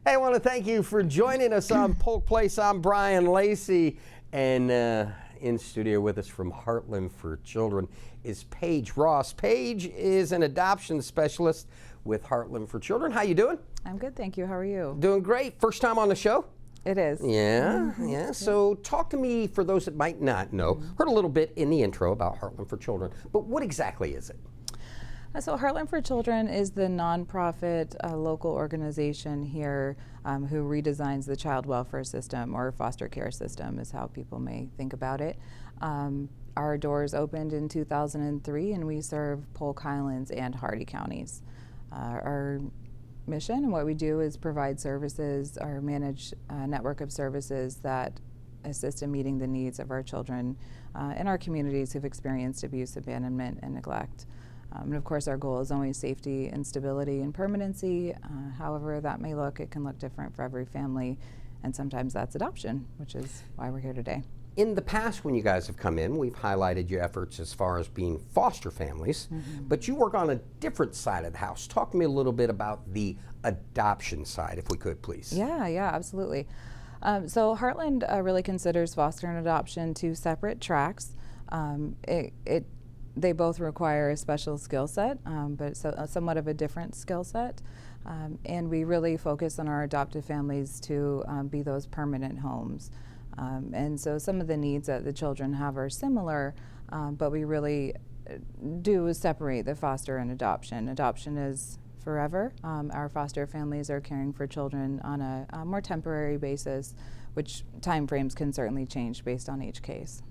Hey, I want to thank you for joining us on Polk Place. I'm Brian Lacey, and in studio with us from Heartland for Children is Paige Ross. Paige is an adoption specialist with Heartland for Children. How you doing? I'm good, thank you. How are you? Doing great. First time on the show? It is. Yeah. So talk to me, for those that might not know, heard a little bit in the intro about Heartland for Children, but what exactly is it? So Heartland for Children is the nonprofit local organization here who redesigns the child welfare system, or foster care system is how people may think about it. Our doors opened in 2003 and we serve Polk Highlands and Hardy counties. Our mission and what we do is provide services or manage a network of services that assist in meeting the needs of our children in our communities who've experienced abuse, abandonment, and neglect. And of course, our goal is always safety and stability and permanency. However that may look, it can look different for every family, and sometimes that's adoption, which is why we're here today. In the past, when you guys have come in, we've highlighted your efforts as far as being foster families, but you work on a different side of the house. Talk to me a little bit about the adoption side, if we could, please. Yeah, absolutely. So Heartland really considers foster and adoption two separate tracks. They both require a special skill set, but somewhat of a different skill set. And we really focus on our adoptive families to be those permanent homes. And so some of the needs that the children have are similar, but we really do separate the foster and adoption. Adoption is forever. Our foster families are caring for children on a more temporary basis, which timeframes can certainly change based on each case.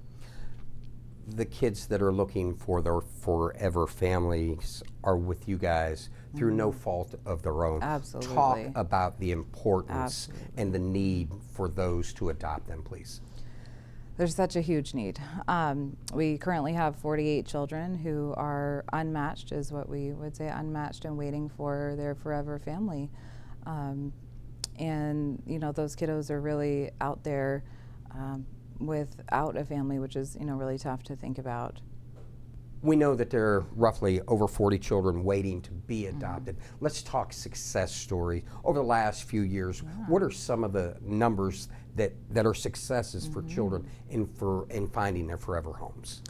The kids that are looking for their forever families are with you guys through no fault of their own. Absolutely. Talk about the importance and the need for those to adopt them, please. There's such a huge need. We currently have 48 children who are unmatched, is what we would say, unmatched and waiting for their forever family. And you know, those kiddos are really out there without a family, which is really tough to think about. We know that there are roughly over 40 children waiting to be adopted. Let's talk success story. Over the last few years, what are some of the numbers that are successes for children in finding their forever homes?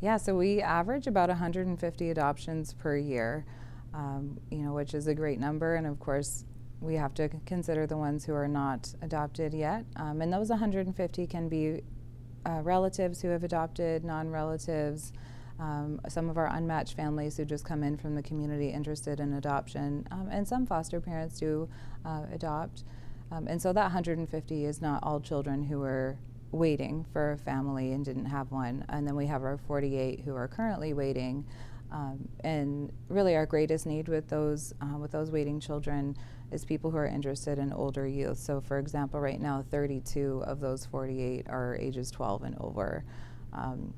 Yeah, so we average about 150 adoptions per year, which is a great number, and of course we have to consider the ones who are not adopted yet. And those 150 can be relatives who have adopted, non-relatives, some of our unmatched families who just come in from the community interested in adoption, and some foster parents do adopt. And so that 150 is not all children who are waiting for a family and didn't have one. And then we have our 48 who are currently waiting. And really our greatest need with those waiting children is people who are interested in older youth. So for example, right now 32 of those 48 are ages 12 and over. And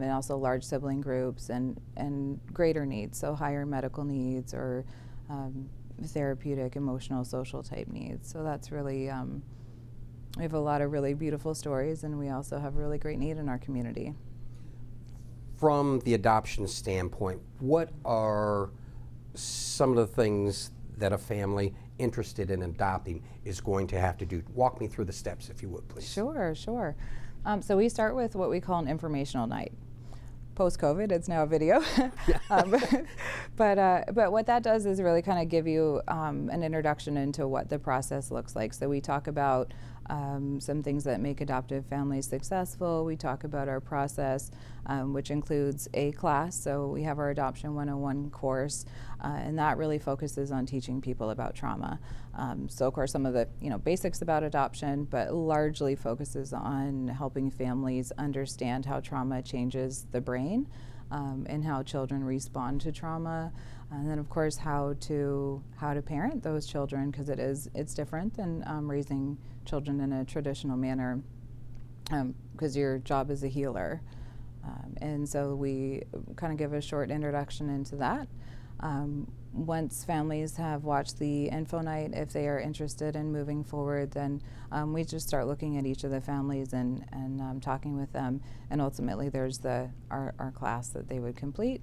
also large sibling groups and greater needs, so higher medical needs or therapeutic, emotional, social type needs. So that's really, we have a lot of really beautiful stories, and we also have a really great need in our community. From the adoption standpoint, what are some of the things that a family interested in adopting is going to have to do? Walk me through the steps, if you would, please. Sure. So we start with what we call an informational night. Post-COVID, it's now a video. But what that does is really kind of give you an introduction into what the process looks like. So we talk about some things that make adoptive families successful. We talk about our process, which includes a class. So we have our Adoption 101 course, and that really focuses on teaching people about trauma. So of course some of the basics about adoption, but largely focuses on helping families understand how trauma changes the brain and how children respond to trauma. And then of course how to parent those children, because it's different than raising children in a traditional manner, because your job is a healer. And so we kind of give a short introduction into that. Once families have watched the info night, if they are interested in moving forward, then we just start looking at each of the families and talking with them. And ultimately there's our class that they would complete.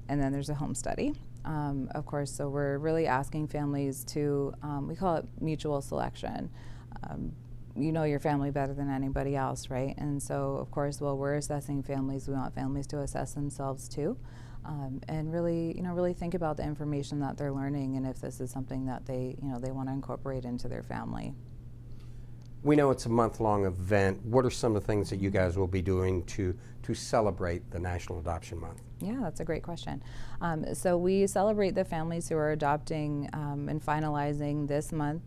And then there's a home study, of course. So we're really asking families to, we call it mutual selection. You know your family better than anybody else, right? And so, of course, while we're assessing families, we want families to assess themselves too, and really, really think about the information that they're learning and if this is something that they want to incorporate into their family. We know it's a month-long event. What are some of the things that you guys will be doing to celebrate the National Adoption Month? Yeah, that's a great question. So we celebrate the families who are adopting and finalizing this month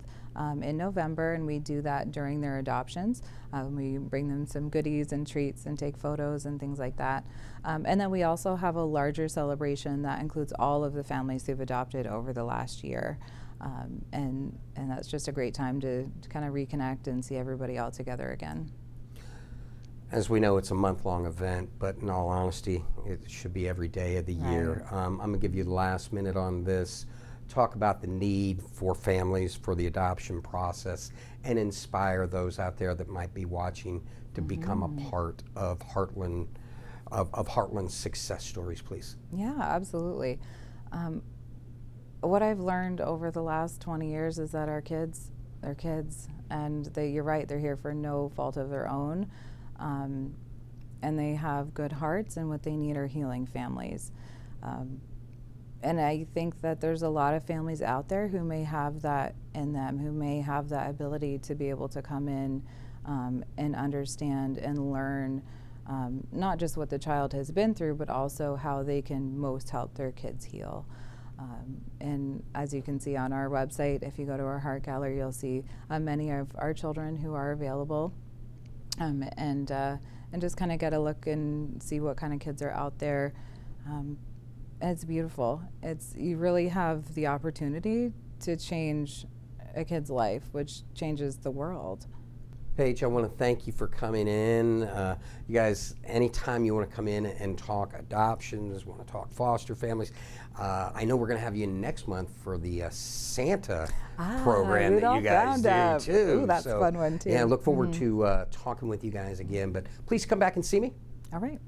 in November, and we do that during their adoptions. We bring them some goodies and treats and take photos and things like that. And then we also have a larger celebration that includes all of the families who've adopted over the last year. And that's just a great time to kind of reconnect and see everybody all together again. As we know, it's a month-long event, but in all honesty, it should be every day of the year. I'm going to give you the last minute on this. Talk about the need for families for the adoption process and inspire those out there that might be watching to become a part of Heartland, of Heartland's success stories, please. Yeah, absolutely. What I've learned over the last 20 years is that our kids, they're kids, and you're right, they're here for no fault of their own. And they have good hearts, and what they need are healing families. And I think that there's a lot of families out there who may have that in them, who may have that ability to be able to come in and understand and learn not just what the child has been through, but also how they can most help their kids heal. And as you can see on our website, if you go to our Heart Gallery, you'll see many of our children who are available. And just kind of get a look and see what kind of kids are out there. And it's beautiful. You really have the opportunity to change a kid's life, which changes the world. Paige, I want to thank you for coming in. You guys, anytime you want to come in and talk adoptions, want to talk foster families, I know we're going to have you in next month for the Santa program that you guys do too. Ooh, that's a fun one too. Yeah, I look forward to talking with you guys again. But please come back and see me. All right.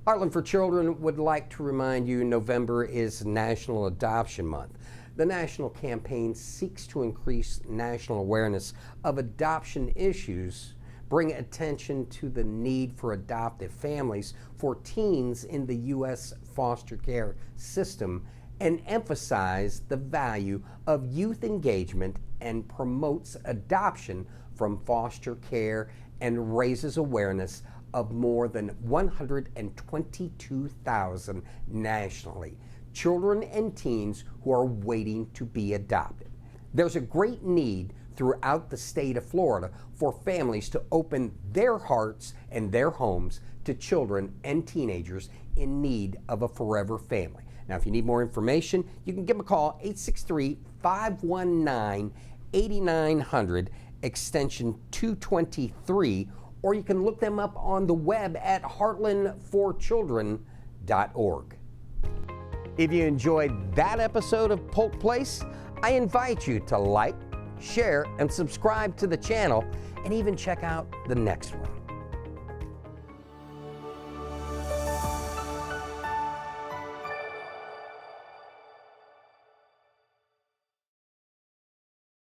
Heartland for Children would like to remind you November is National Adoption Month. The national campaign seeks to increase national awareness of adoption issues, bring attention to the need for adoptive families for teens in the U.S. foster care system, and emphasize the value of youth engagement and promotes adoption from foster care and raises awareness of more than 122,000 nationally. Children and teens who are waiting to be adopted. There's a great need throughout the state of Florida for families to open their hearts and their homes to children and teenagers in need of a forever family. Now, if you need more information, you can give them a call, 863-519-8900, extension 223, or you can look them up on the web at heartlandforchildren.org. If you enjoyed that episode of Polk Place, I invite you to like, share, and subscribe to the channel, and even check out the next one.